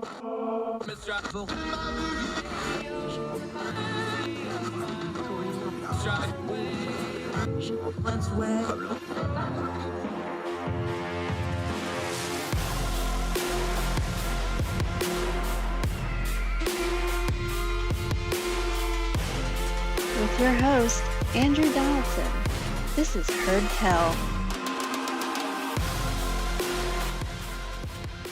With your host, Andrew Donaldson. This is Heard Tell.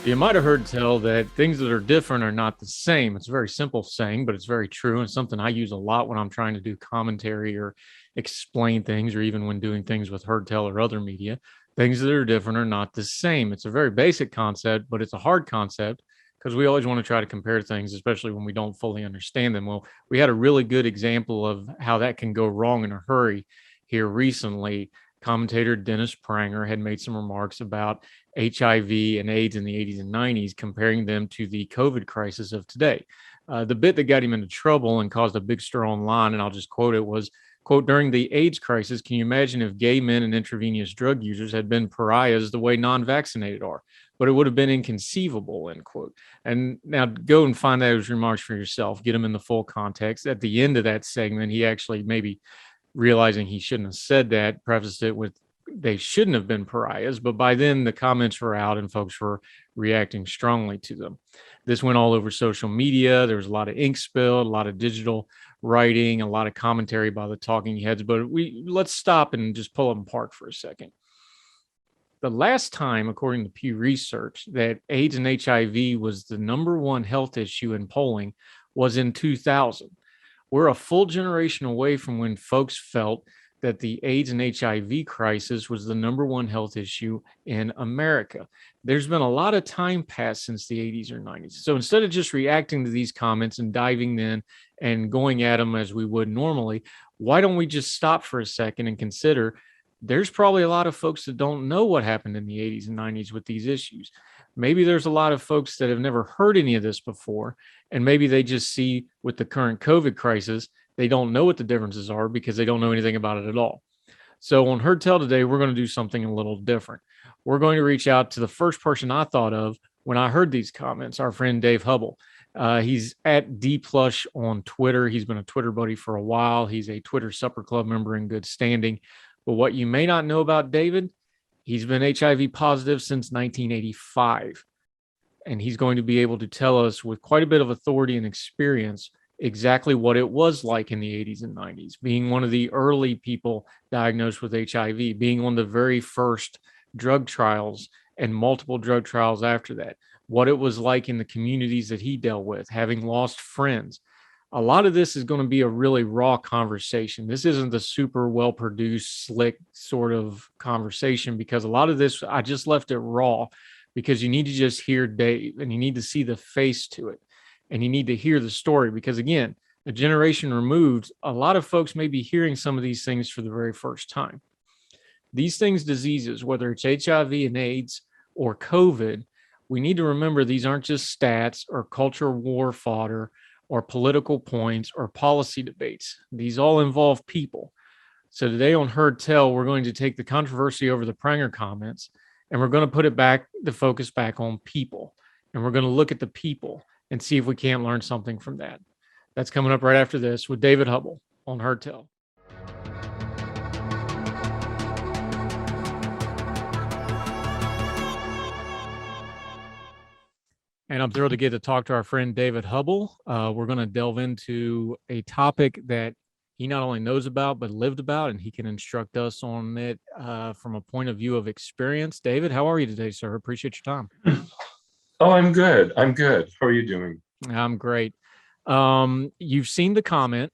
You might have heard tell that things that are different are not the same. It's a very simple saying, but it's very true, and something I use a lot when I'm trying to do commentary or explain things, or even when doing things with Heard Tell or other media. Things that are different are not the same. It's a very basic concept, but it's a hard concept because we always want to try to compare things, especially when we don't fully understand them. Well, we had a really good example of how that can go wrong in a hurry here recently. Commentator Dennis Pranger had made some remarks about HIV and AIDS in the 80s and 90s, comparing them to the COVID crisis of today. The bit that got him into trouble and caused a big stir online, and I'll just quote it, was, quote, "During the AIDS crisis, can you imagine if gay men and intravenous drug users had been pariahs the way non-vaccinated are? But it would have been inconceivable," end quote. And now go and find those remarks for yourself, get them in the full context. At the end of that segment, he actually, maybe realizing he shouldn't have said that, prefaced it with, "They shouldn't have been pariahs," but by then the comments were out and folks were reacting strongly to them. This went all over social media. There was a lot of ink spilled, a lot of digital writing, a lot of commentary by the talking heads, but let's stop and just pull them apart for a second. The last time, according to Pew Research, that AIDS and HIV was the number one health issue in polling was in 2000. We're a full generation away from when folks felt that the AIDS and HIV crisis was the number one health issue in America. There's been a lot of time passed since the 80s or 90s. So instead of just reacting to these comments and diving in and going at them as we would normally, why don't we just stop for a second and consider there's probably a lot of folks that don't know what happened in the 80s and 90s with these issues. Maybe there's a lot of folks that have never heard any of this before, and maybe they just see with the current COVID crisis, they don't know what the differences are because they don't know anything about it at all. So on Heard Tell today, we're going to do something a little different. We're going to reach out to the first person I thought of when I heard these comments, our friend Dave Hubbell. He's at DPlush on Twitter. He's been a Twitter buddy for a while. He's a Twitter Supper Club member in good standing. But what you may not know about David, he's been HIV positive since 1985. And he's going to be able to tell us with quite a bit of authority and experience exactly what it was like in the 80s and 90s, being one of the early people diagnosed with HIV, being on the very first drug trials and multiple drug trials after that, what it was like in the communities that he dealt with, having lost friends. A lot of this is going to be a really raw conversation. This isn't the super well-produced, slick sort of conversation, because a lot of this, I just left it raw because you need to just hear Dave and you need to see the face to it and you need to hear the story, because again, a generation removed, a lot of folks may be hearing some of these things for the very first time. These things, diseases, whether it's HIV and AIDS or COVID, we need to remember these aren't just stats or culture war fodder or political points or policy debates. These all involve people. So today on Heard Tell, we're going to take the controversy over the Pranger comments and we're going to put it back, the focus back on people. And we're going to look at the people and see if we can't learn something from that. That's coming up right after this with David Hubbell on Heard Tell. And I'm thrilled to get to talk to our friend David Hubbell. We're going to delve into a topic that he not only knows about, but lived about, and he can instruct us on it from a point of view of experience. David, how are you today, sir? Appreciate your time. Oh, I'm good. I'm good. How are you doing? I'm great. You've seen the comment.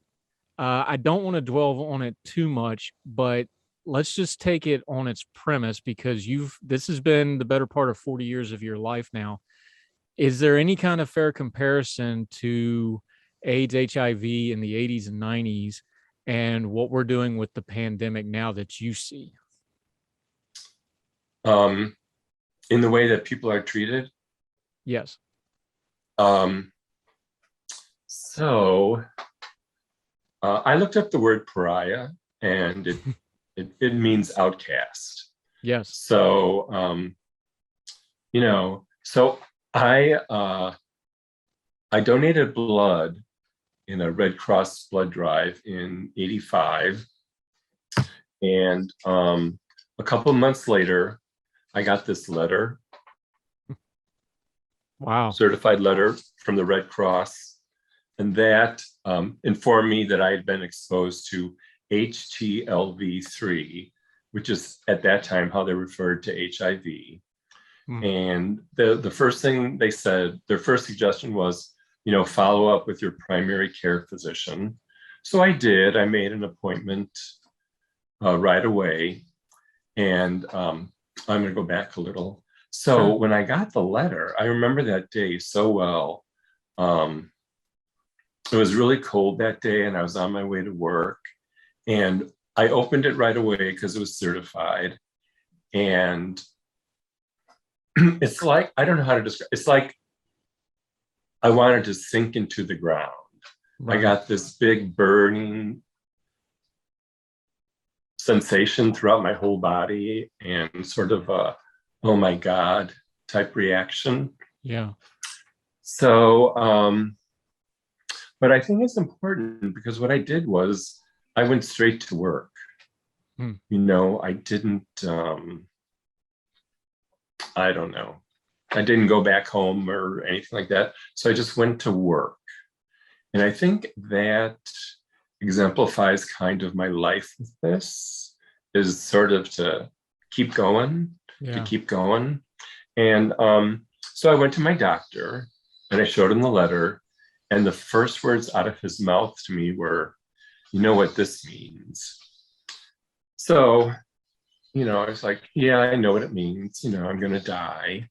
I don't want to dwell on it too much, but let's just take it on its premise, because this has been the better part of 40 years of your life now. Is there any kind of fair comparison to AIDS, HIV in the 80s and 90s and what we're doing with the pandemic now that you see? In the way that people are treated? Yes. So I looked up the word pariah, and it means outcast. Yes. So, so I I donated blood in a Red Cross blood drive in '85. And a couple of months later, I got this letter, Wow. certified letter from the Red Cross. And that informed me that I had been exposed to HTLV3, which is at that time how they referred to HIV. And the first thing they said, their first suggestion was, follow up with your primary care physician. So I did. I made an appointment right away. And I'm going to go back a little. So when I got the letter, I remember that day so well. It was really cold that day, and I was on my way to work. And I opened it right away because it was certified. And it's like, I don't know how to describe, it's like I wanted to sink into the ground. Right. I got this big burning sensation throughout my whole body and sort of a, oh my God type reaction. Yeah. So, but I think it's important because what I did was I went straight to work. I didn't, I don't know. I didn't go back home or anything like that. So I just went to work. And I think that exemplifies kind of my life with this, is sort of to keep going, And so I went to my doctor and I showed him the letter. And the first words out of his mouth to me were, you know what this means? So, I was like, yeah, I know what it means. I'm going to die.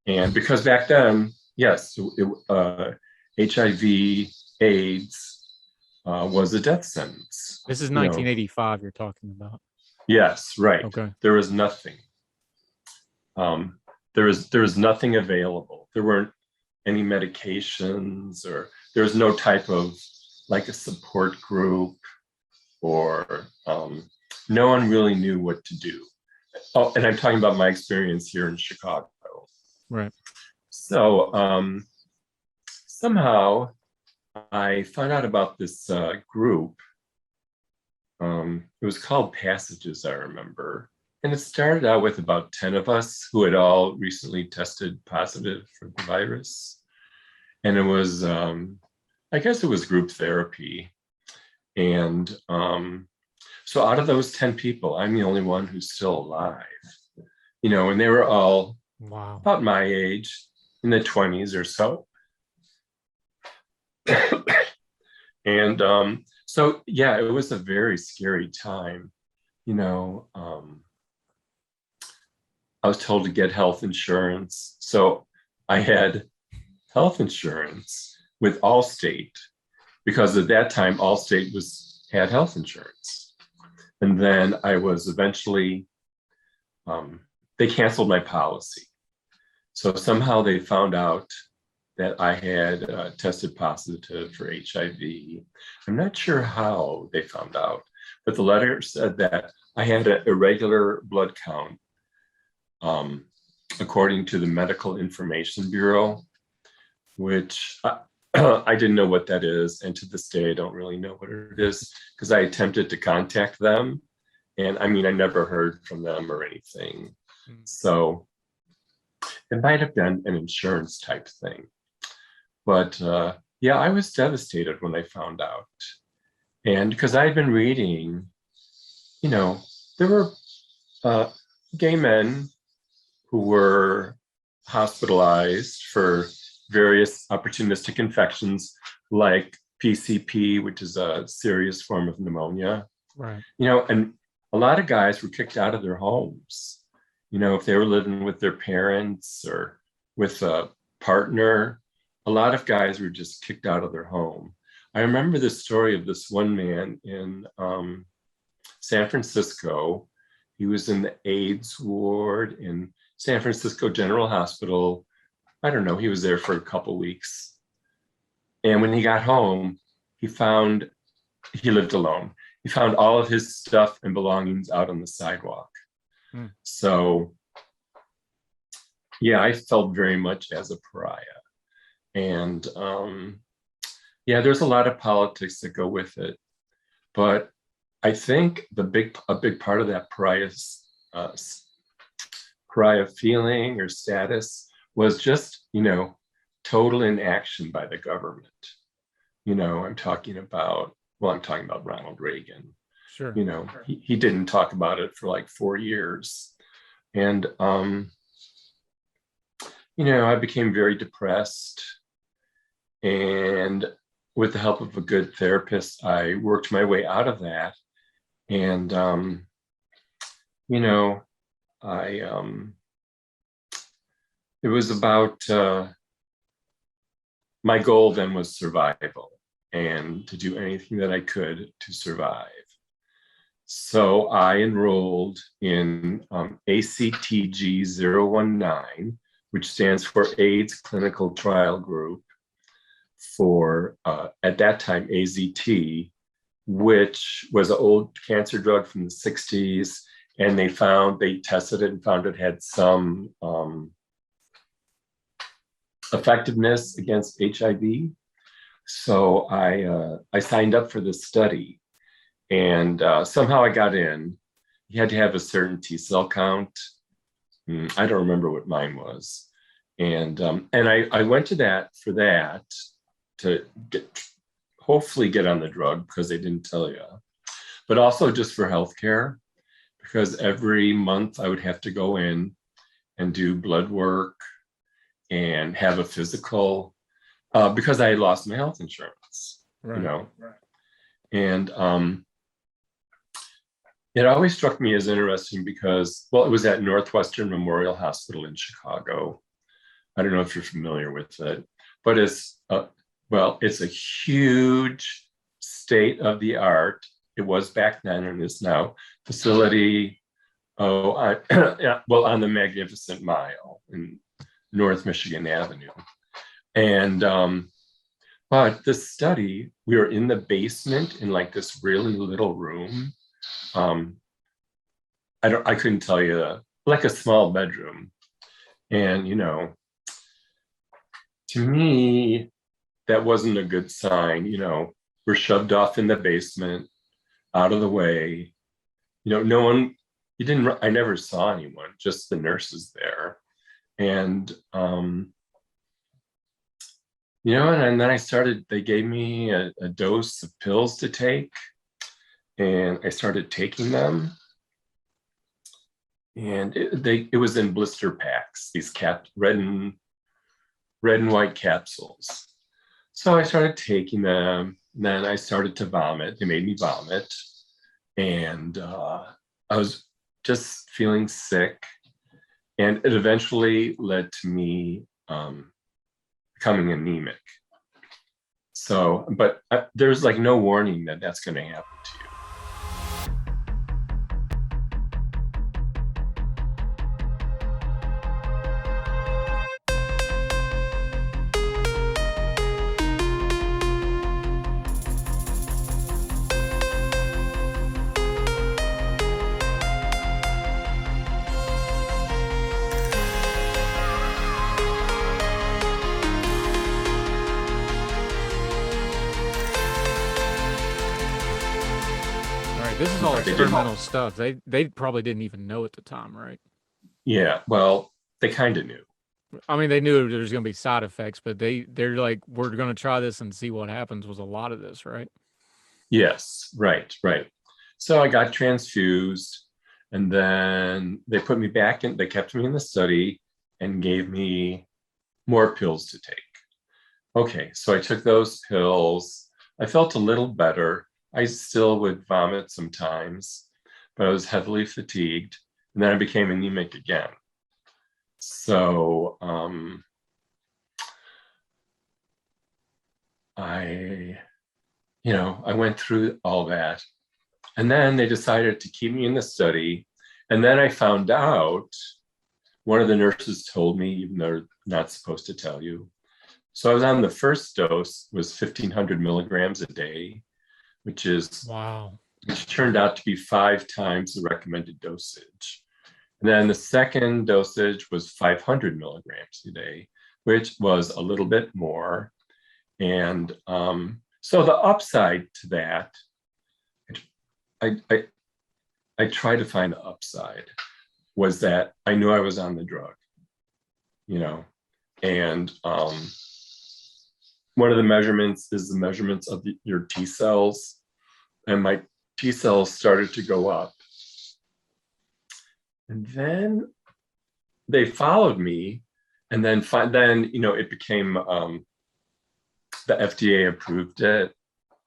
And because back then, yes, HIV, AIDS was a death sentence. This is 1985 you're talking about. Yes, right. Okay. There was nothing. There was nothing available. There weren't any medications, or there was no type of like a support group, or no one really knew what to do. Oh, and I'm talking about my experience here in Chicago. Right. So somehow I found out about this group. It was called Passages, I remember. And it started out with about 10 of us who had all recently tested positive for the virus. And it was, I guess it was group therapy. And so out of those 10 people, I'm the only one who's still alive. And they were all about my age, in the 20s or so. And so, yeah, it was a very scary time. I was told to get health insurance. So I had health insurance with Allstate, because at that time, Allstate had health insurance. And then I was eventually, they canceled my policy. So somehow they found out that I had tested positive for HIV. I'm not sure how they found out, but the letter said that I had an irregular blood count, according to the Medical Information Bureau, which I didn't know what that is. And to this day, I don't really know what it is, because I attempted to contact them. And I never heard from them or anything. So it might have been an insurance type thing. But yeah, I was devastated when I found out. And because I had been reading, there were gay men who were hospitalized for various opportunistic infections like PCP, which is a serious form of pneumonia. Right. And a lot of guys were kicked out of their homes. If they were living with their parents or with a partner, a lot of guys were just kicked out of their home. I remember the story of this one man in San Francisco. He was in the AIDS ward in San Francisco General Hospital. I don't know, he was there for a couple weeks. And when he got home, he lived alone. He found all of his stuff and belongings out on the sidewalk. So, yeah, I felt very much as a pariah. And yeah, there's a lot of politics that go with it. But I think a big part of that pariah feeling or status was just, total inaction by the government. I'm talking about Ronald Reagan. Sure. He didn't talk about it for like 4 years. And, I became very depressed. And with the help of a good therapist, I worked my way out of that. And, it was about, my goal then was survival and to do anything that I could to survive. So I enrolled in ACTG 019, which stands for AIDS Clinical Trial Group, for, at that time, AZT, which was an old cancer drug from the 60s. And they tested it and found it had some effectiveness against HIV. So I signed up for this study, and somehow I got in. You had to have a certain T cell count. I don't remember what mine was. And I went to that to hopefully get on the drug, because they didn't tell you, but also just for healthcare, because every month I would have to go in and do blood work and have a physical, because I had lost my health insurance, Right. And it always struck me as interesting because, it was at Northwestern Memorial Hospital in Chicago. I don't know if you're familiar with it, but it's a huge state-of-the-art, it was back then and is now, facility, on the Magnificent Mile in North Michigan Avenue. And but this study, we were in the basement in like this really little room. I couldn't tell you, like a small bedroom. And to me, that wasn't a good sign. We're shoved off in the basement, out of the way. No one, I never saw anyone, just the nurses there. And, and then they gave me a dose of pills to take, and I started taking them. And it was in blister packs, these red and white capsules. So I started taking them, and then I started to vomit. They made me vomit. And I was just feeling sick. And it eventually led to me becoming anemic. So, but there's like no warning that that's going to happen to you. This is all They didn't- experimental stuff. They probably didn't even know at the time, right? Yeah, well, they kind of knew. I mean, they knew there was going to be side effects, but they're like, we're going to try this and see what happens. Was a lot of this, right? Yes, right. So I got transfused, and then they put me back in. They kept me in the study and gave me more pills to take. Okay, so I took those pills. I felt a little better. I still would vomit sometimes, but I was heavily fatigued, and then I became anemic again. So I went through all that, and then they decided to keep me in the study. And then I found out, one of the nurses told me, even though they're not supposed to tell you. So I was on the first dose, was 1,500 milligrams a day, which Wow. turned out to be 5 times the recommended dosage. And then the second dosage was 500 milligrams a day, which was a little bit more. And so the upside to that, I try to find the upside, was that I knew I was on the drug, you know, and one of the measurements is the measurements of your T cells, and my T cells started to go up. And then they followed me, and then you know, it became the FDA approved it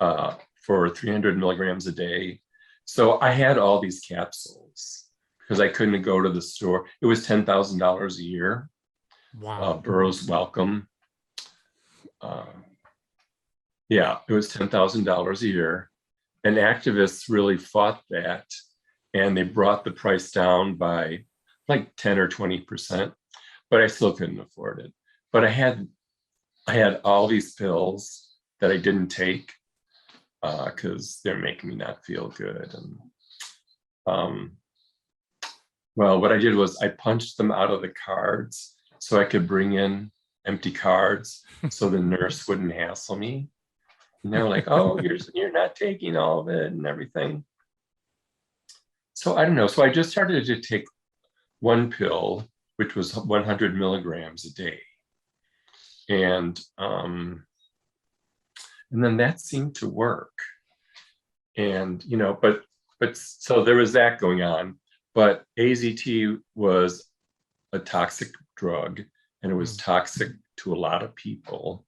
for 300 milligrams a day. So I had all these capsules because I couldn't go to the store. It was $10,000 a year. Wow. Burroughs Welcome. Yeah, it was $10,000 a year. And activists really fought that. And they brought the price down by like 10 or 20%, but I still couldn't afford it. But I had all these pills that I didn't take because they're making me not feel good. And well, what I did was I punched them out of the cards so I could bring in empty cards so the nurse wouldn't hassle me. And they were like, "Oh, you're not taking all of it and everything." So I don't know. So I just started to take one pill, which was 100 milligrams a day. And then that seemed to work. And, you know, but so there was that going on. But AZT was a toxic drug, and it was toxic to a lot of people.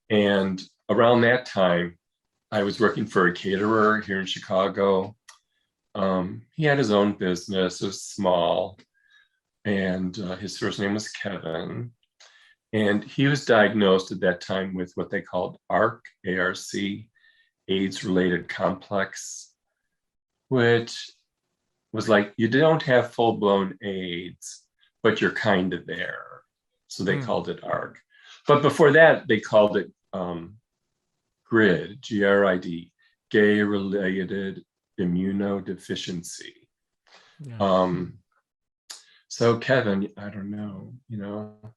And around that time, I was working for a caterer here in Chicago. He had his own business, it was small, and his first name was Kevin. And he was diagnosed at that time with what they called ARC, A-R-C, AIDS-related complex, which was like, you don't have full-blown AIDS, but you're kind of there. So they called it ARC. But before that, they called it GRID, G-R-I-D, gay-related immunodeficiency. Yeah. So Kevin, I don't know, you know.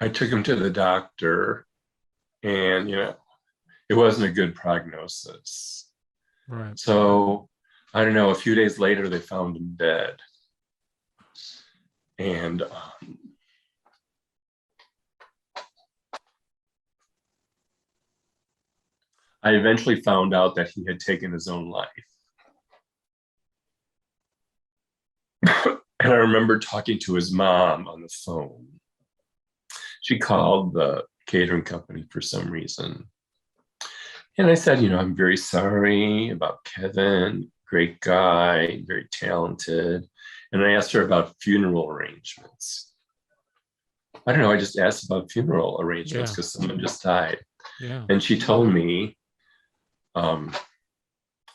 I took him to the doctor, and, you know, it wasn't a good prognosis. Right. So I don't know, a few days later, they found him dead. And I eventually found out that he had taken his own life. And I remember talking to his mom on the phone. She called the catering company for some reason. And I said, you know, I'm very sorry about Kevin, great guy, very talented. And I asked her about funeral arrangements. I don't know, I just asked about funeral arrangements because someone just died. Yeah. And she told me,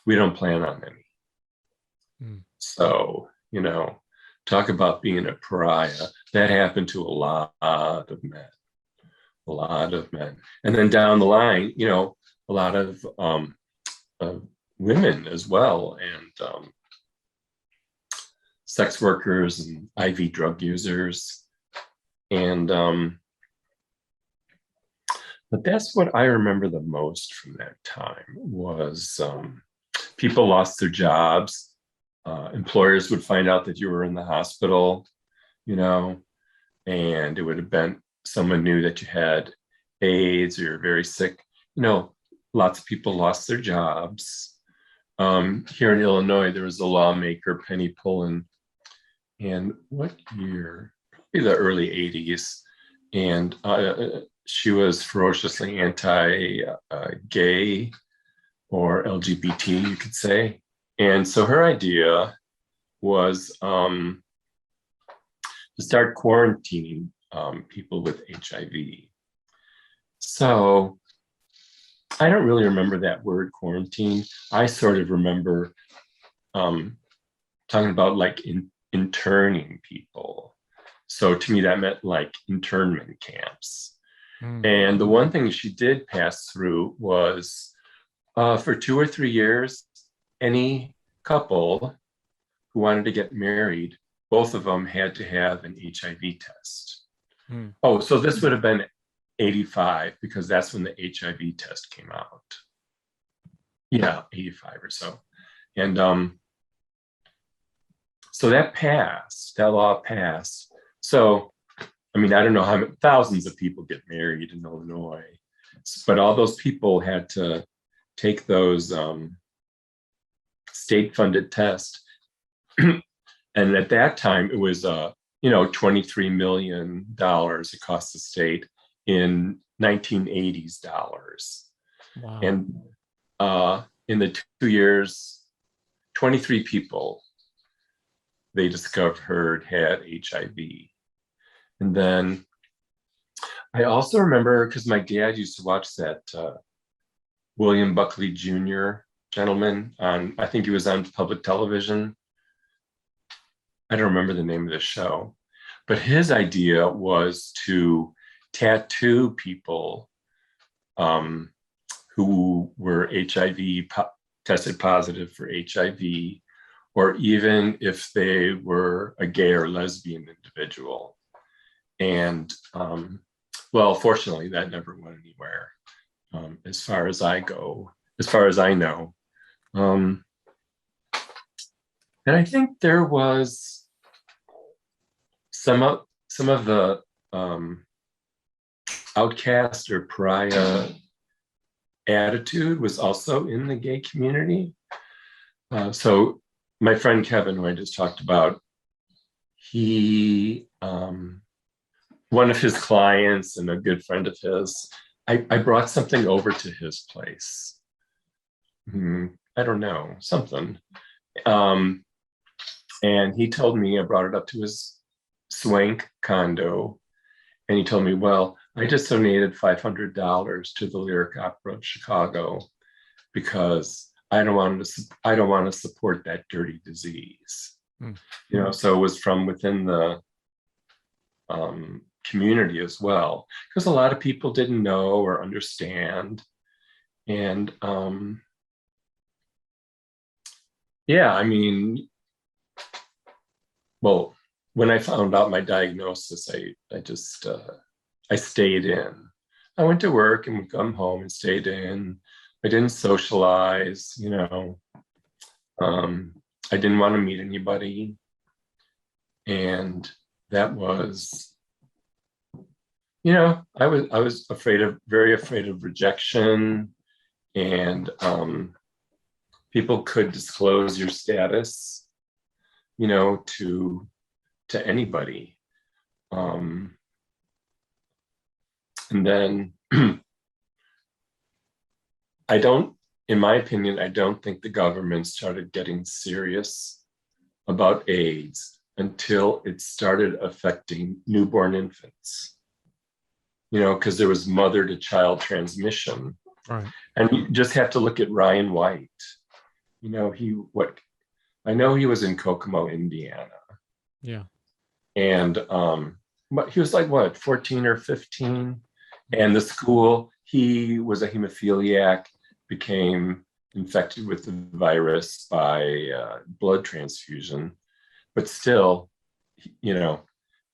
we don't plan on any. So, you know, talk about being a pariah. That happened to a lot of men. And then down the line, you know, a lot of women as well, and sex workers and IV drug users. And but that's what I remember the most from that time was people lost their jobs. Employers would find out that you were in the hospital, you know, and it would have been someone knew that you had AIDS or you're very sick. You know, lots of people lost their jobs. Here in Illinois, there was a lawmaker, Penny Pullen, and what year? Probably the early 80s. And she was ferociously anti-gay or LGBT, you could say. And so her idea was to start quarantining people with HIV. So I don't really remember that word quarantine. I sort of remember talking about like interning people. So to me, that meant like internment camps. And the one thing she did pass through was For 2 or 3 years, any couple who wanted to get married, both of them had to have an HIV test. Oh, so this would have been 85 because that's when the HIV test came out. Yeah, 85 or so. And so that law passed. So, I mean, I don't know how many thousands of people get married in Illinois, but all those people had to take those state-funded tests. And at that time, it was, $23 million it cost the state in 1980s dollars. Wow. And in the 2 years, 23 people they discovered had HIV. And then I also remember, because my dad used to watch that William Buckley Jr. gentleman on, I think he was on public television. I don't remember the name of the show, but his idea was to tattoo people who were tested positive for HIV, or even if they were a gay or lesbian individual. And well, fortunately, that never went anywhere, as far as I know. And I think there was some of the outcast or pariah attitude was also in the gay community. So my friend Kevin, who I just talked about, he, one of his clients and a good friend of his, I brought something over to his place. I don't know, something. And he told me, I brought it up to his swank condo, and he told me, well, I just donated $500 to the Lyric Opera of Chicago because I don't want to support that dirty disease. So it was from within the community as well, because a lot of people didn't know or understand. And yeah, I mean, well, when I found out my diagnosis, I stayed in. I went to work and would come home and stayed in. I didn't socialize, I didn't want to meet anybody. And that was, I was very afraid of rejection, and people could disclose your status, to anybody. And then in my opinion, I don't think the government started getting serious about AIDS until it started affecting newborn infants, because there was mother to child transmission. Right. And you just have to look at Ryan White. I know he was in Kokomo, Indiana. Yeah. And he was like, 14 or 15? And the school, he was a hemophiliac, became infected with the virus by blood transfusion. But still,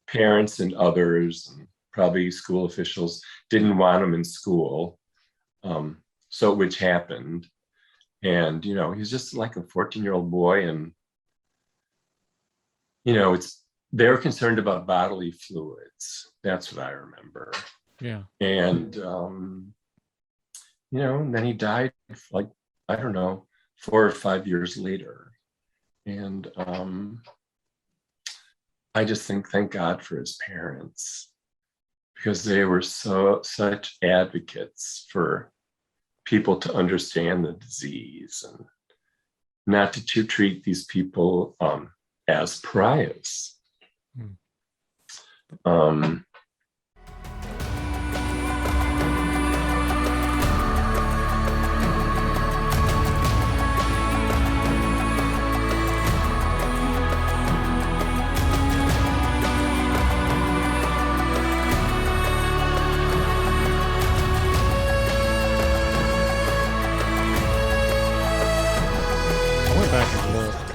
parents and others, and probably school officials, didn't want him in school. So which happened. And, he's just like a 14-year-old boy. And, they were concerned about bodily fluids. That's what I remember. Yeah. And, and then he died like, I don't know, 4 or 5 years later. And I just thank God for his parents, because they were such advocates for people to understand the disease and not to treat these people as pariahs.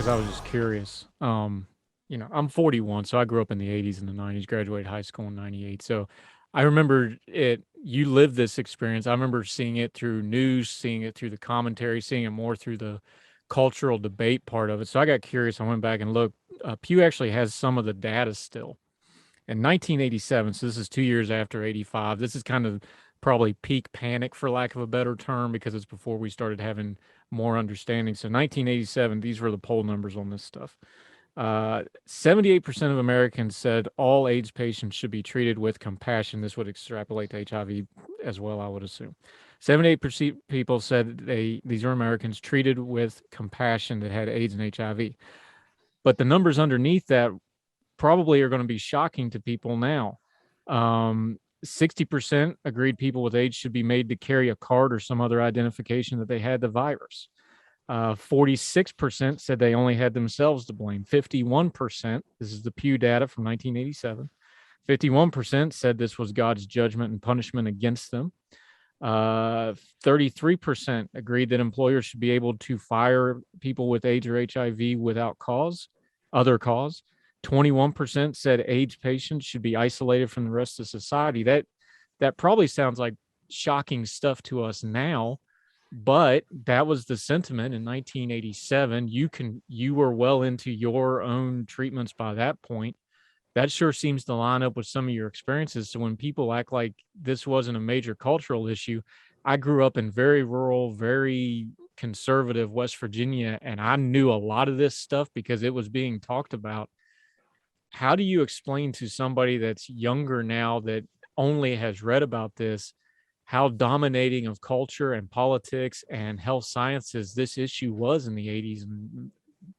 because I was just curious. I'm 41, so I grew up in the 80s and the 90s, graduated high school in 98. So I remember it. You lived this experience. I remember seeing it through news, seeing it through the commentary, seeing it more through the cultural debate part of it. So I got curious. I went back and looked. Pew actually has some of the data still. In 1987, so this is 2 years after 85. This is kind of probably peak panic, for lack of a better term, because it's before we started having more understanding. So 1987, these were the poll numbers on this stuff. 78% of Americans said all AIDS patients should be treated with compassion. This would extrapolate to HIV as well, I would assume. 78% people said these are Americans treated with compassion that had AIDS and HIV. But the numbers underneath that probably are going to be shocking to people now. 60% agreed people with AIDS should be made to carry a card or some other identification that they had the virus. 46% said they only had themselves to blame. 51%, this is the Pew data from 1987, 51% said this was God's judgment and punishment against them. 33% agreed that employers should be able to fire people with AIDS or HIV without other cause. 21% said AIDS patients should be isolated from the rest of society. That probably sounds like shocking stuff to us now, but that was the sentiment in 1987. You were well into your own treatments by that point. That sure seems to line up with some of your experiences. So when people act like this wasn't a major cultural issue, I grew up in very rural, very conservative West Virginia, and I knew a lot of this stuff because it was being talked about. How do you explain to somebody that's younger now that only has read about this, how dominating of culture and politics and health sciences this issue was in the 80s and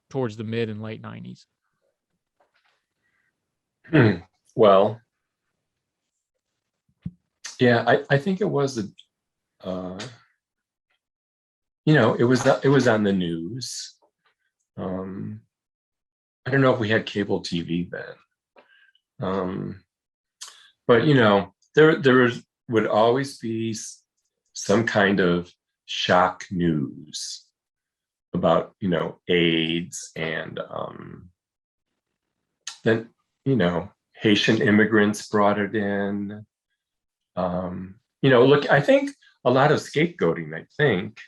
towards the mid and late 90s? Well, yeah, I think it was it was on the news. I don't know if we had cable TV then, but there would always be some kind of shock news about AIDS, and then Haitian immigrants brought it in. Look, I think a lot of scapegoating, I think.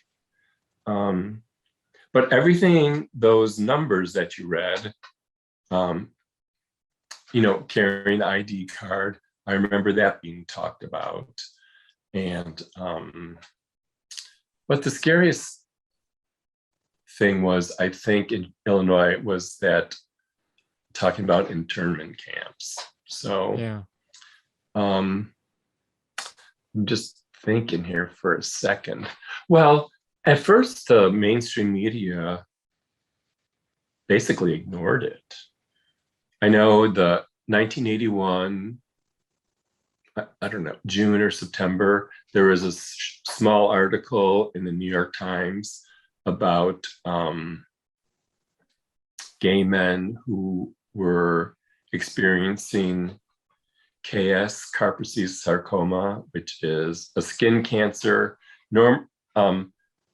But everything, those numbers that you read, carrying the ID card, I remember that being talked about. And, but the scariest thing was, I think in Illinois, was that talking about internment camps. So Yeah. I'm just thinking here for a second. Well, at first, the mainstream media basically ignored it. I know the 1981, I don't know, June or September, there was a small article in the New York Times about gay men who were experiencing KS, Kaposi's sarcoma, which is a skin cancer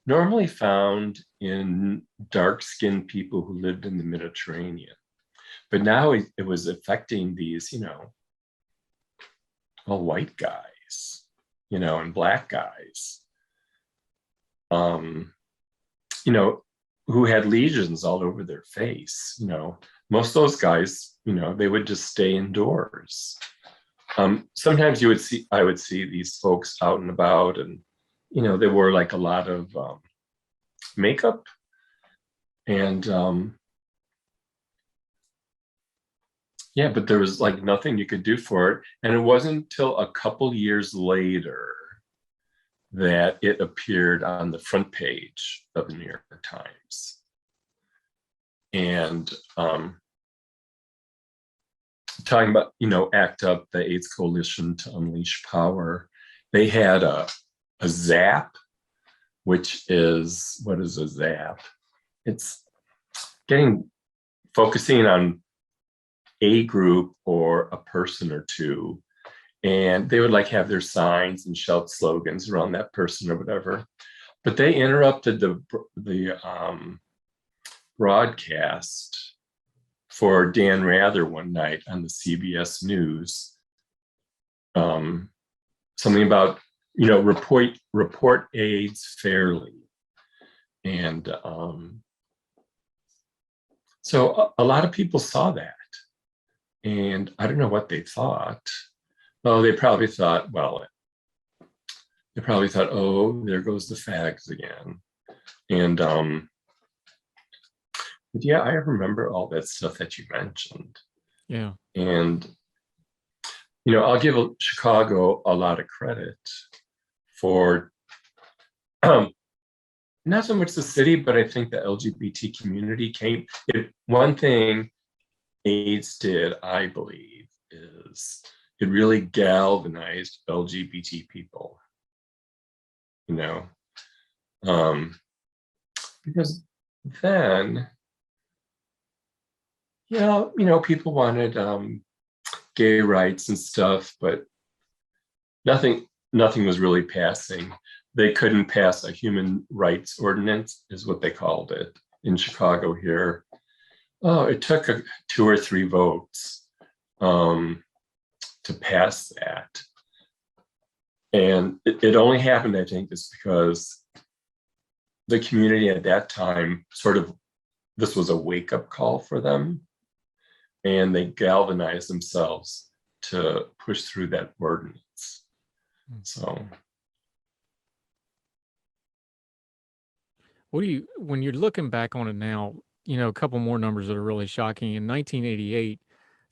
normally found in dark-skinned people who lived in the Mediterranean. But now it was affecting these, all white guys, and black guys, who had lesions all over their face. Most of those guys, they would just stay indoors. Sometimes I would see these folks out and about, and they wore like a lot of makeup, and but there was like nothing you could do for it. And it wasn't until a couple years later that it appeared on the front page of the New York Times. And talking about, ACT UP, the AIDS Coalition to Unleash Power, they had a ZAP, which is, what is a ZAP? It's focusing on a group or a person or two, and they would like have their signs and shout slogans around that person or whatever. But they interrupted the broadcast for Dan Rather one night on the CBS News. Something about, report AIDS fairly. And so a lot of people saw that. And I don't know what they thought. Oh, they probably thought, oh, there goes the fags again. And but yeah, I remember all that stuff that you mentioned. Yeah. And, I'll give Chicago a lot of credit for not so much the city, but I think the LGBT community one thing AIDS did, I believe, is it really galvanized LGBT people, because then, people wanted gay rights and stuff, but nothing was really passing. They couldn't pass a human rights ordinance, is what they called it in Chicago here. Oh, it took 2 or 3 votes to pass that. And it only happened, I think, is because the community at that time this was a wake-up call for them. And they galvanized themselves to push through that ordinance. So. When you're looking back on it now, a couple more numbers that are really shocking. In 1988,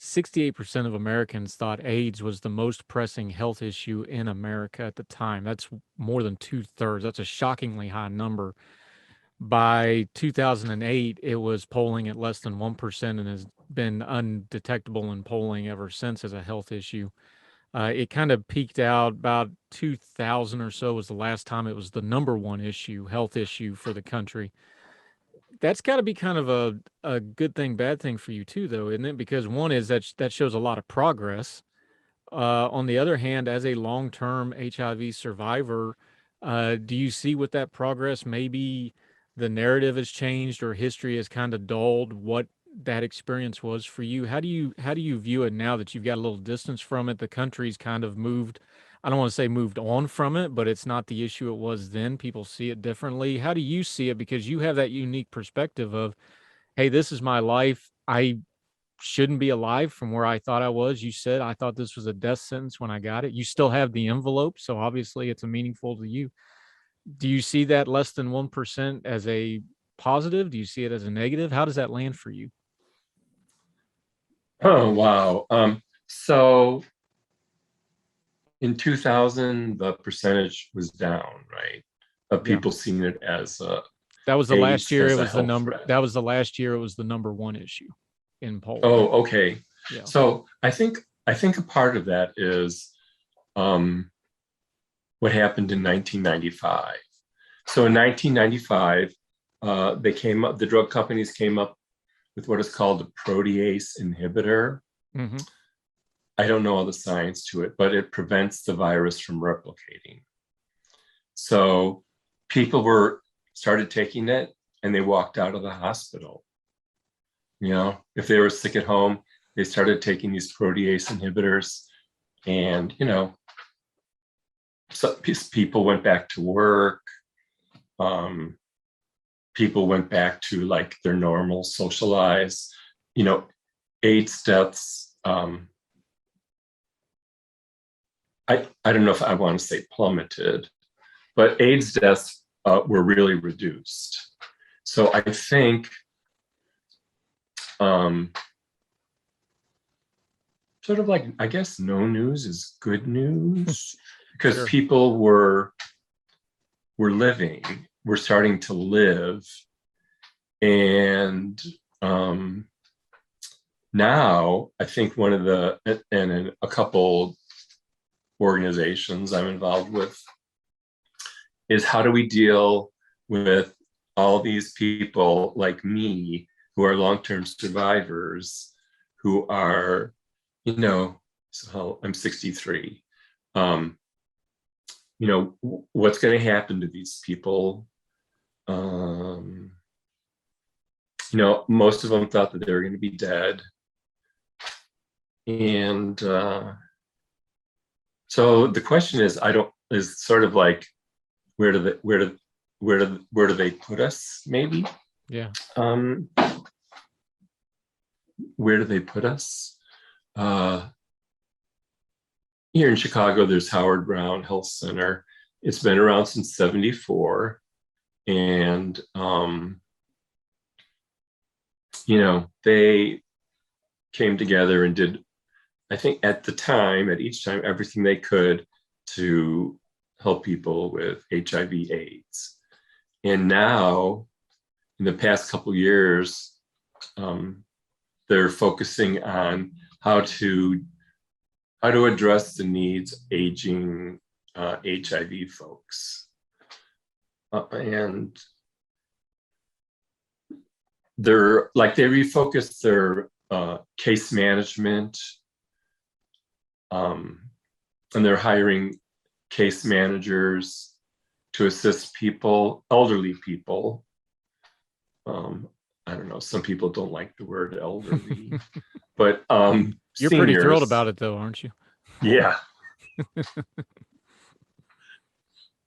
68% of Americans thought AIDS was the most pressing health issue in America at the time. That's more than 2/3. That's a shockingly high number. By 2008, it was polling at less than 1% and has been undetectable in polling ever since as a health issue. It kind of peaked out about 2000 or so was the last time it was the number one health issue for the country. That's got to be kind of a good thing, bad thing for you too, though, isn't it? Because one is that shows a lot of progress. On the other hand, as a long-term HIV survivor, do you see with that progress, maybe the narrative has changed or history has kind of dulled what that experience was for you? How do you view it now that you've got a little distance from it? The country's kind of moved, I don't want to say moved on from it, but it's not the issue it was then. People see it differently. How do you see it? Because you have that unique perspective of, hey, this is my life. I shouldn't be alive from where I thought I was. You said, I thought this was a death sentence when I got it. You still have the envelope, so obviously it's a meaningful to you. Do you see that less than 1% as a positive? Do you see it as a negative? How does that land for you? Oh, wow. So in 2000, the percentage was down, right? Of people seeing it as that was the last year. It as a was the health number. threat. That was the last year. It was the number one issue in polling. Oh, okay. Yeah. So I think a part of that is what happened in 1995. So in 1995, the drug companies came up with what is called a protease inhibitor. Mm-hmm. I don't know all the science to it, but it prevents the virus from replicating. So people started taking it and they walked out of the hospital. If they were sick at home, they started taking these protease inhibitors, and so people went back to work. People went back to like their normal social lives. AIDS deaths. I don't know if I want to say plummeted, but AIDS deaths were really reduced. So I think sort of like, I guess no news is good news, because Sure. people were starting to live. And now I think and a couple organizations I'm involved with is, how do we deal with all these people like me who are long-term survivors, who are, so I'm 63. What's going to happen to these people? most of them thought that they were going to be dead. And so the question is sort of like, where do they put us? Maybe. Yeah. Where do they put us? Here in Chicago, there's Howard Brown Health Center. It's been around since '74, and they came together and did, I think at each time, everything they could to help people with HIV/AIDS. And now, in the past couple years, they're focusing on how to address the needs of aging HIV folks. And they refocused their case management, and they're hiring case managers to assist elderly people. I don't know, some people don't like the word elderly, but you're seniors, pretty thrilled about it though, aren't you? Yeah.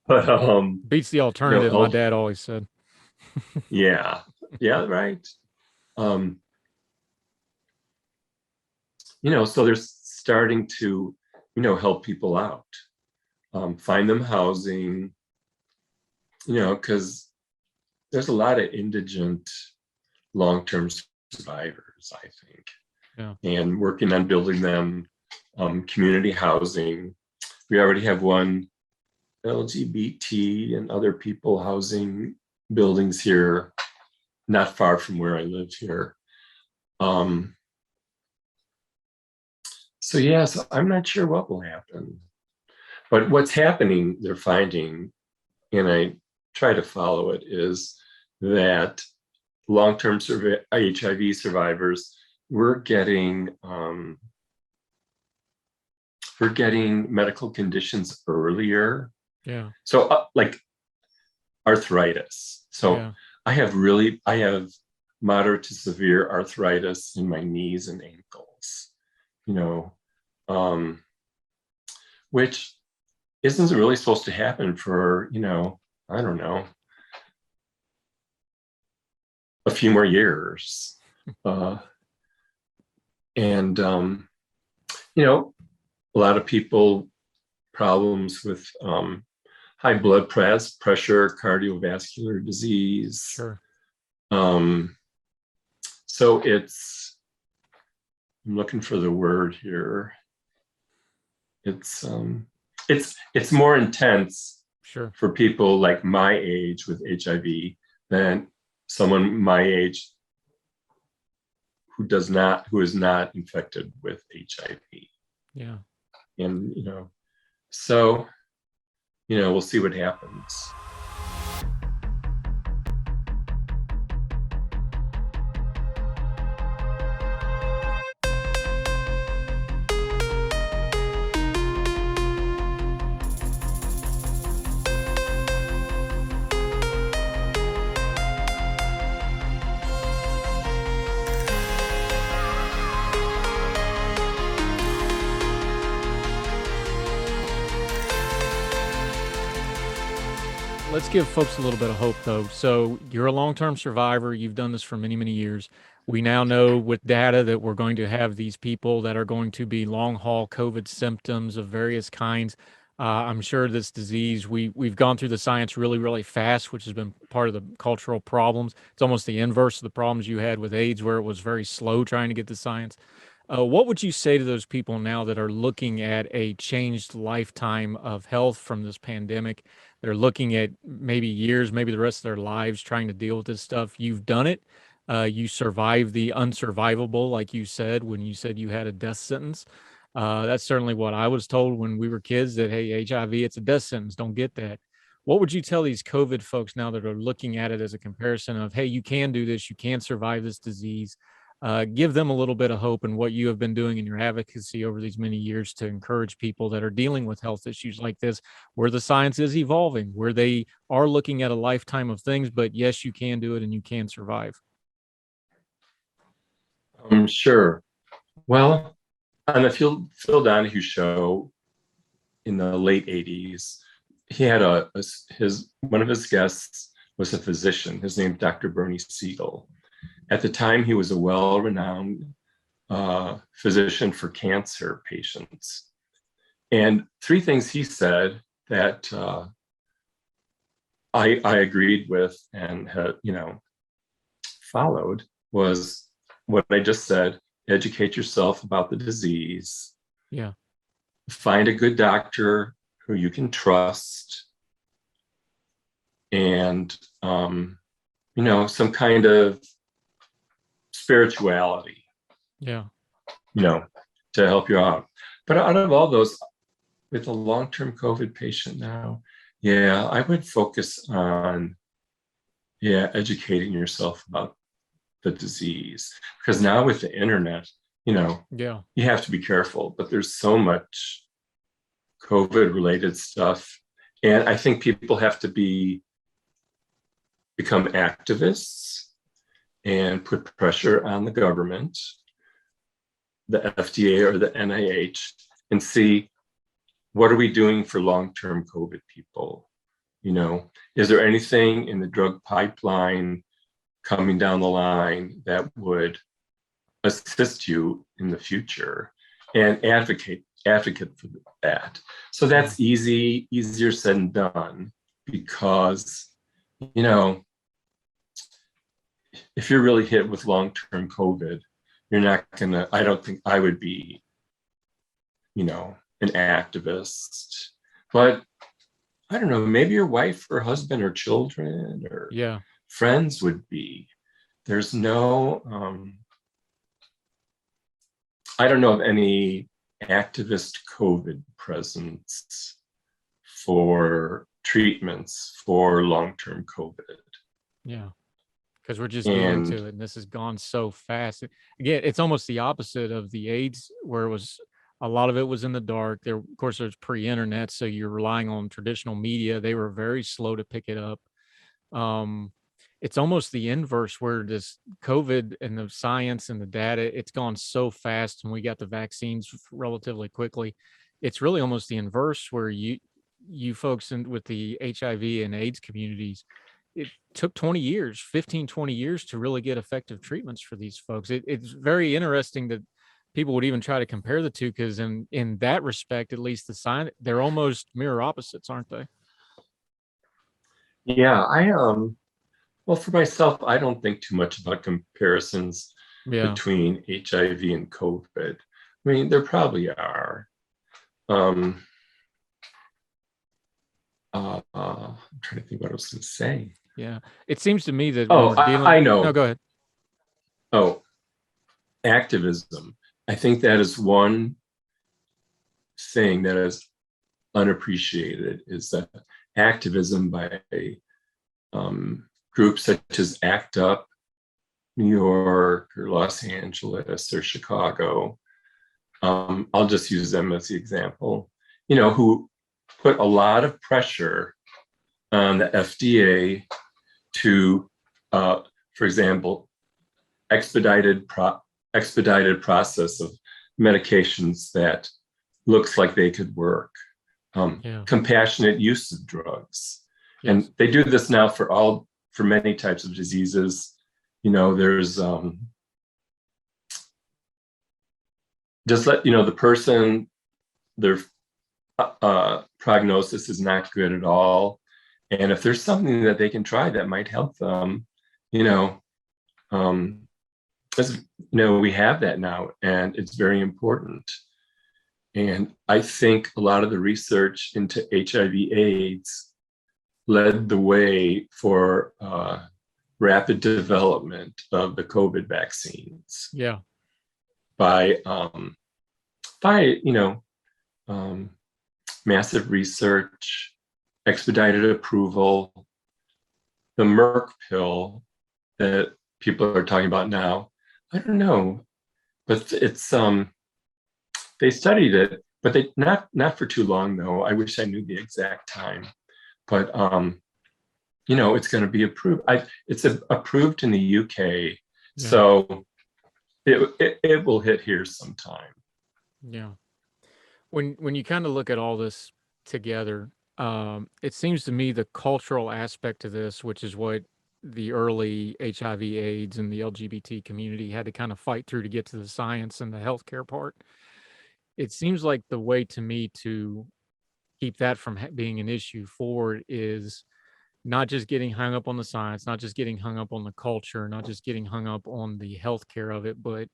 But beats the alternative, my dad always said. Yeah, right. So they're starting to, help people out, find them housing, because there's a lot of indigent long-term survivors, I think. Yeah. And working on building them community housing. We already have one LGBT and other people housing buildings here, not far from where I live here. So I'm not sure what will happen. But what's happening, they're finding, and I try to follow it, is that long-term HIV survivors, we're getting medical conditions earlier. Yeah. So like arthritis. So yeah. I have moderate to severe arthritis in my knees and ankles, which isn't really supposed to happen for, I don't know, a few more years. And a lot of people, problems with high blood pressure, cardiovascular disease. Sure. So I'm looking for the word here. It's more intense, sure, for people like my age with HIV than someone my age who is not infected with HIV. Yeah. And so we'll see what happens. Let's give folks a little bit of hope, though. So you're a long-term survivor. You've done this for many, many years. We now know with data that we're going to have these people that are going to be long-haul COVID symptoms of various kinds. I'm sure this disease, we've gone through the science really, really fast, which has been part of the cultural problems. It's almost the inverse of the problems you had with AIDS, where it was very slow trying to get the science. What would you say to those people now that are looking at a changed lifetime of health from this pandemic? They're looking at maybe years, maybe the rest of their lives trying to deal with this stuff. You've done it. You survived the unsurvivable, like you said, when you said you had a death sentence. That's certainly what I was told when we were kids, that, hey, HIV, it's a death sentence. Don't get that. What would you tell these COVID folks now that are looking at it as a comparison of, hey, you can do this, you can survive this disease? Give them a little bit of hope in what you have been doing in your advocacy over these many years to encourage people that are dealing with health issues like this, where the science is evolving, where they are looking at a lifetime of things, but yes, you can do it and you can survive. Sure. Well, on the Phil Donahue show in the late 80s, he had his one of his guests was a physician. His name is Dr. Bernie Siegel. At the time, he was a well-renowned physician for cancer patients. And three things he said that I agreed with and had, followed was what I just said: educate yourself about the disease, Yeah. find a good doctor who you can trust, and some kind of spirituality, Yeah. To help you out. But out of all those, with a long-term COVID patient now, yeah, I would focus on, educating yourself about the disease. Because now with the internet, Yeah. you have to be careful, but there's so much COVID related stuff. And I think people have to become activists and put pressure on the government, the FDA or the NIH, and see, what are we doing for long-term COVID people? Is there anything in the drug pipeline coming down the line that would assist you in the future, and advocate for that? So that's easier said than done, because, if you're really hit with long-term COVID, I don't think I would be, an activist. But I don't know, maybe your wife or husband or children or friends would be. There's no, I don't know of any activist COVID presence for treatments for long-term COVID. Yeah. Because we're just new into it, and this has gone so fast. Again, it's almost the opposite of the AIDS, where a lot of it was in the dark. There, of course, there's pre-internet, so you're relying on traditional media. They were very slow to pick it up. It's almost the inverse, where this COVID and the science and the data, it's gone so fast, and we got the vaccines relatively quickly. It's really almost the inverse, where you folks with the HIV and AIDS communities, it took 20 years to really get effective treatments for these folks. It's very interesting that people would even try to compare the two, because in that respect, at least the sign, they're almost mirror opposites, aren't they? Yeah, well, for myself, I don't think too much about comparisons between HIV and COVID. I mean, there probably are. I'm trying to think what I was going to say. Yeah, it seems to me that I know. No, go ahead. Oh, activism. I think that is one thing that is unappreciated, is that activism by groups such as ACT UP, New York or Los Angeles or Chicago. I'll just use them as the example, who put a lot of pressure on the FDA to, for example, expedited process of medications that looks like they could work, compassionate use of drugs. Yes. And they do this now for many types of diseases. There's just let the person, their prognosis is not good at all, and if there's something that they can try that might help them, we have that now, and it's very important. And I think a lot of the research into HIV/AIDS led the way for rapid development of the COVID vaccines. Yeah. By massive research, expedited approval. The Merck pill that people are talking about now, I don't know, but it's they studied it, but they not for too long though. I wish I knew the exact time, but it's going to be approved. It's approved in the UK, so it will hit here sometime. Yeah. When you kind of look at all this together, it seems to me the cultural aspect of this, which is what the early HIV/AIDS and the LGBT community had to kind of fight through to get to the science and the healthcare part. It seems like the way to me to keep that from being an issue forward is not just getting hung up on the science, not just getting hung up on the culture, not just getting hung up on the healthcare of it, but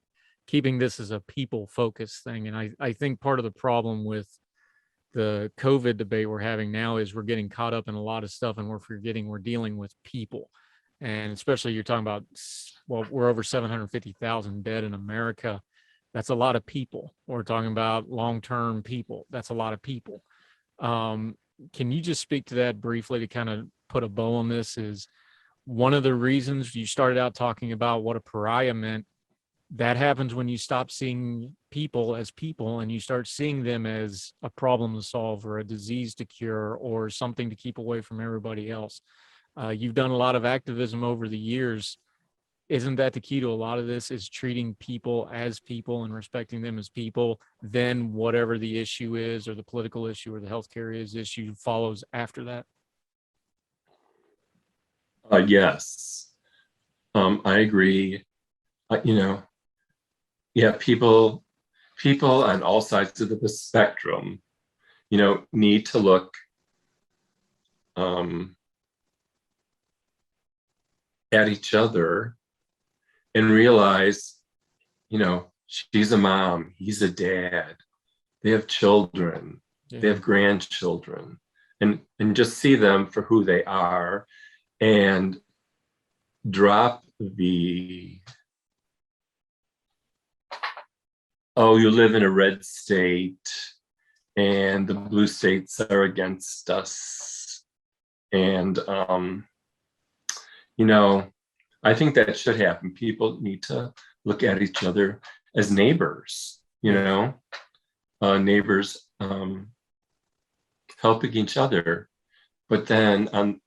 keeping this as a people focused thing. And I think part of the problem with the COVID debate we're having now is we're getting caught up in a lot of stuff and we're forgetting we're dealing with people. And especially you're talking about, well, we're over 750,000 dead in America. That's a lot of people. We're talking about long-term people. That's a lot of people. Can you just speak to that briefly to kind of put a bow on this? Is one of the reasons you started out talking about what a pariah meant. That happens when you stop seeing people as people and you start seeing them as a problem to solve or a disease to cure or something to keep away from everybody else. You've done a lot of activism over the years. Isn't that the key to a lot of this, is treating people as people and respecting them as people? Then whatever the issue is, or the political issue or the healthcare issue follows after that? Yes, I agree. Yeah, people on all sides of the spectrum, need to look at each other and realize, she's a mom, he's a dad, they have children, they have grandchildren, and just see them for who they are and drop the, oh, you live in a red state and the blue states are against us. And, I think that should happen. People need to look at each other as neighbors, neighbors helping each other. But then,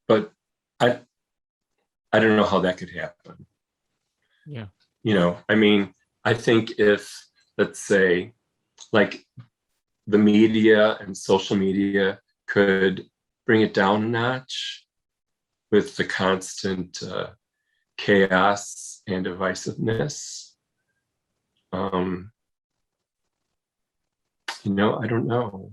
but I don't know how that could happen. Yeah. I think if, let's say, like the media and social media could bring it down a notch with the constant chaos and divisiveness. I don't know.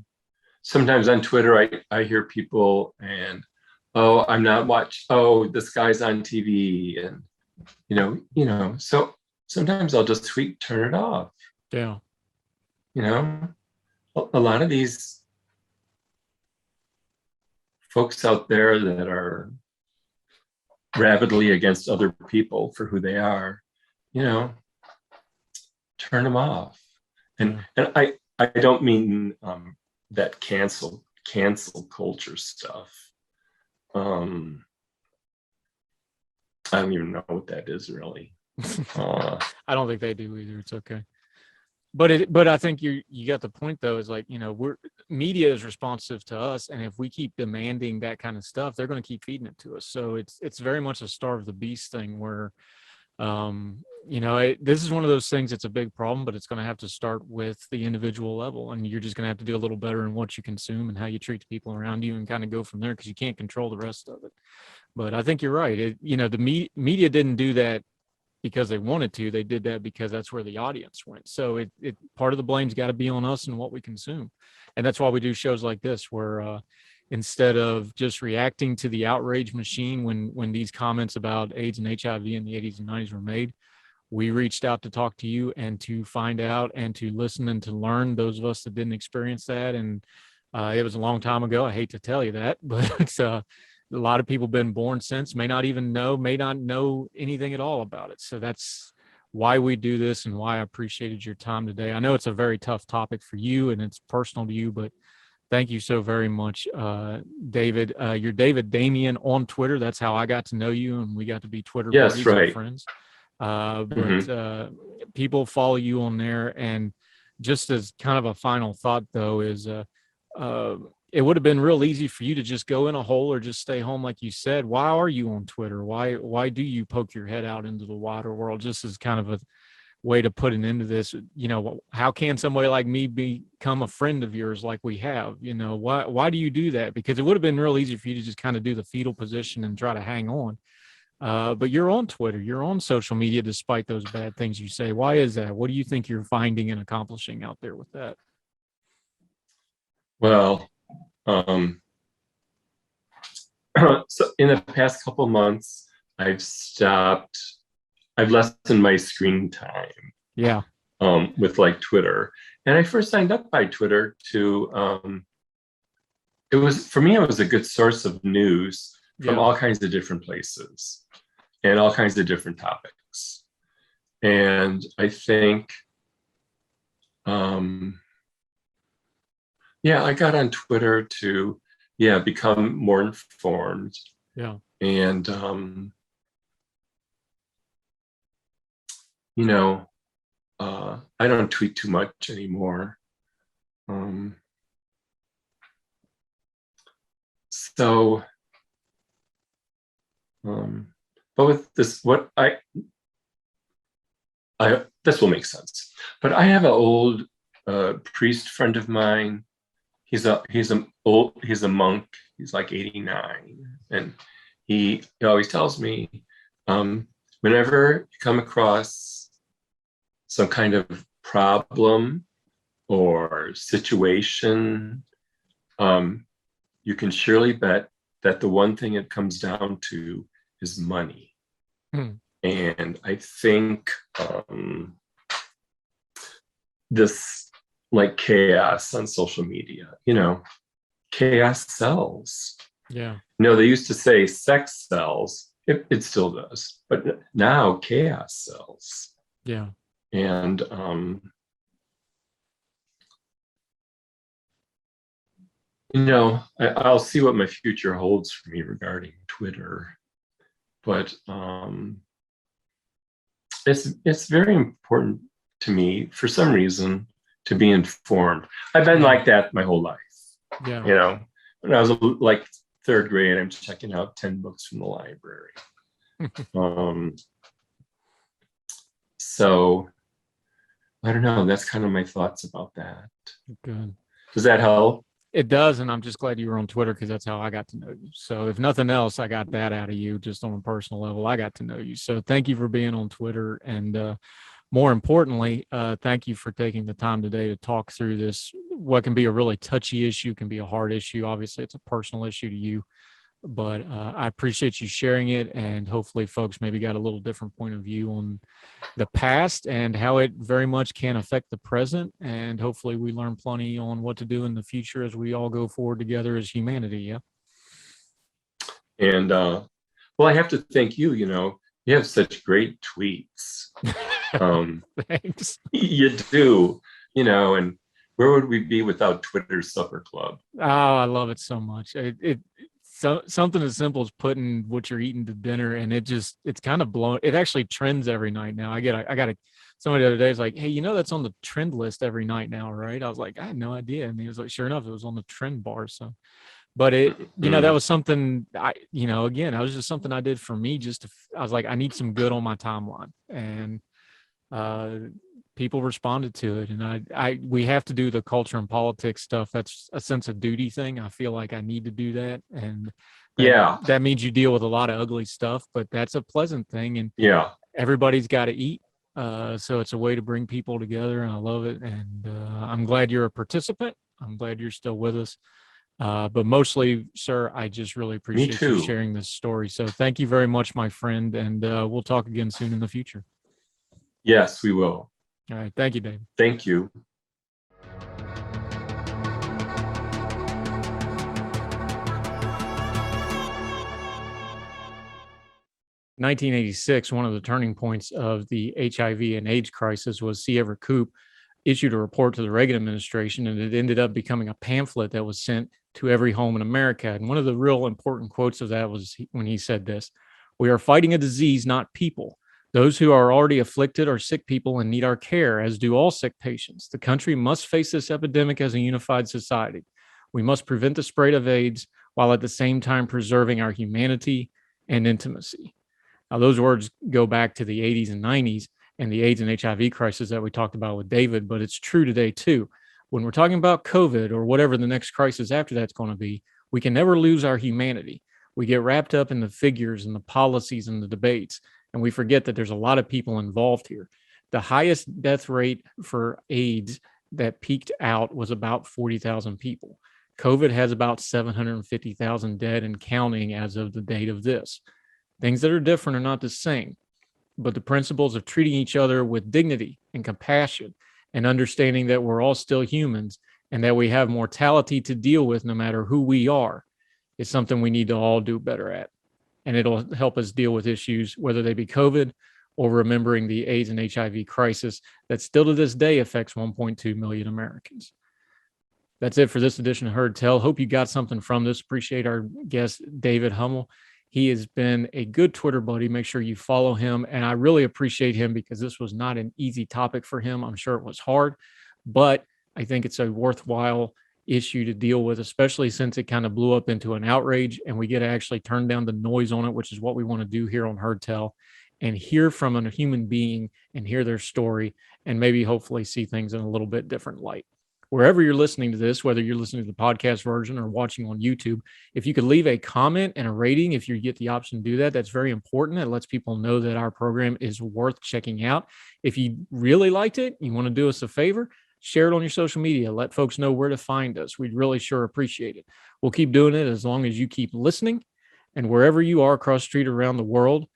Sometimes on Twitter, I hear people and, oh, I'm not oh, this guy's on TV. And, so sometimes I'll just turn it off. Yeah. A lot of these folks out there that are rabidly against other people for who they are, turn them off. And I don't mean that cancel culture stuff. I don't even know what that is really. I don't think they do either. It's okay. But I think you got the point though, is like, media is responsive to us. And if we keep demanding that kind of stuff, they're going to keep feeding it to us. So it's very much a starve the beast thing where, this is one of those things. It's a big problem, but it's going to have to start with the individual level. And you're just going to have to do a little better in what you consume and how you treat the people around you and kind of go from there, because you can't control the rest of it. But I think you're right. The media didn't do that because they wanted to. They did that because that's where the audience went. So it part of the blame's got to be on us and what we consume. And that's why we do shows like this, where instead of just reacting to the outrage machine when these comments about AIDS and HIV in the 80s and 90s were made, we reached out to talk to you and to find out and to listen and to learn, those of us that didn't experience that. And it was a long time ago. I hate to tell you that, but it's a lot of people been born since, may not know anything at all about it. So that's why we do this and why I appreciated your time today. I know it's a very tough topic for you and it's personal to you, but thank you so very much, David. You're David Damien on Twitter. That's how I got to know you, and we got to be Twitter buddies and friends. But people follow you on there. And just as kind of a final thought though, is it would have been real easy for you to just go in a hole or just stay home, like you said. Why are you on Twitter? Why do you poke your head out into the wider world, just as kind of way to put an end to this. How can somebody like me become a friend of yours like we have? Why do you do that? Because it would have been real easy for you to just kind of do the fetal position and try to hang on. But you're on Twitter, you're on social media, despite those bad things you say. Why is that? What do you think you're finding and accomplishing out there with that? Well, so in the past couple months, I've lessened my screen time. Yeah. With like Twitter. And I first signed up by Twitter to, it was a good source of news from all kinds of different places and all kinds of different topics. And I think, I got on Twitter to, become more informed. Yeah. And, I don't tweet too much anymore. But with this, this will make sense. But I have an old priest friend of mine. He's a monk. He's like 89, and he always tells me, whenever you come across some kind of problem or situation, you can surely bet that the one thing it comes down to is money. And I think this like chaos on social media, chaos sells. Yeah. They used to say sex sells. It still does, but now chaos sells. Yeah. And I'll see what my future holds for me regarding Twitter, but it's very important to me for some reason to be informed. I've been like that my whole life. Yeah. When I was like third grade, I'm checking out 10 books from the library. So I don't know. That's kind of my thoughts about that. Good. Does that help? It does, and I'm just glad you were on Twitter because that's how I got to know you. So if nothing else, I got that out of you just on a personal level. I got to know you. So thank you for being on Twitter, and more importantly, thank you for taking the time today to talk through this. What can be a really touchy issue can be a hard issue. Obviously, it's a personal issue to you, but I appreciate you sharing it, and hopefully folks maybe got a little different point of view on the past and how it very much can affect the present, and hopefully we learn plenty on what to do in the future as we all go forward together as humanity. And well, I have to thank you. You have such great tweets. Thanks. You do. And where would we be without Twitter Supper Club? Oh, I love it so much. So something as simple as putting what you're eating to dinner, and it's kind of blown. It actually trends every night now. I got somebody the other day was like, "Hey, that's on the trend list every night now, right?" I was like, "I had no idea," and he was like, "Sure enough, it was on the trend bar." So, but that was something again, that was just something I did for me. I was like, I need some good on my timeline, and people responded to it, and we have to do the culture and politics stuff. That's a sense of duty thing. I feel like I need to do that, and that means you deal with a lot of ugly stuff, but that's a pleasant thing, and everybody's got to eat, so it's a way to bring people together, and I love it, and I'm glad you're a participant. I'm glad you're still with us, but mostly, sir, I just really appreciate you sharing this story. So thank you very much, my friend, and we'll talk again soon in the future. Yes, we will. All right. Thank you, Dave. Thank you. In 1986, one of the turning points of the HIV and AIDS crisis was C. Everett Koop issued a report to the Reagan administration, and it ended up becoming a pamphlet that was sent to every home in America. And one of the real important quotes of that was when he said this: "We are fighting a disease, not people. Those who are already afflicted are sick people and need our care, as do all sick patients. The country must face this epidemic as a unified society. We must prevent the spread of AIDS while at the same time preserving our humanity and intimacy." Now, those words go back to the 80s and 90s, and the AIDS and HIV crisis that we talked about with David, but it's true today too. When we're talking about COVID or whatever the next crisis after that's going to be, we can never lose our humanity. We get wrapped up in the figures and the policies and the debates, and we forget that there's a lot of people involved here. The highest death rate for AIDS that peaked out was about 40,000 people. COVID has about 750,000 dead and counting as of the date of this. Things that are different are not the same, but the principles of treating each other with dignity and compassion and understanding that we're all still humans and that we have mortality to deal with no matter who we are is something we need to all do better at. And it'll help us deal with issues, whether they be COVID or remembering the AIDS and HIV crisis that still to this day affects 1.2 million Americans. That's it for this edition of Heard Tell. Hope you got something from this. Appreciate our guest, David Hubbell. He has been a good Twitter buddy. Make sure you follow him. And I really appreciate him because this was not an easy topic for him. I'm sure it was hard, but I think it's a worthwhile issue to deal with, especially since it kind of blew up into an outrage and we get to actually turn down the noise on it, which is what we want to do here on Heard Tell, and hear from a human being and hear their story and maybe hopefully see things in a little bit different light. Wherever you're listening to this, whether you're listening to the podcast version or watching on YouTube, if you could leave a comment and a rating, if you get the option to do that, that's very important. It lets people know that our program is worth checking out. If you really liked it, you want to do us a favor, share it on your social media. Let folks know where to find us. We'd really sure appreciate it. We'll keep doing it as long as you keep listening. And wherever you are across the street around the world,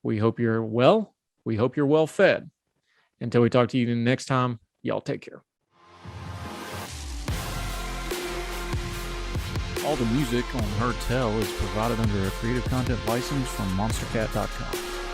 we hope you're well. We hope you're well fed. Until we talk to you next time, y'all take care. All the music on Heard Tell is provided under a Creative Content license from monstercat.com.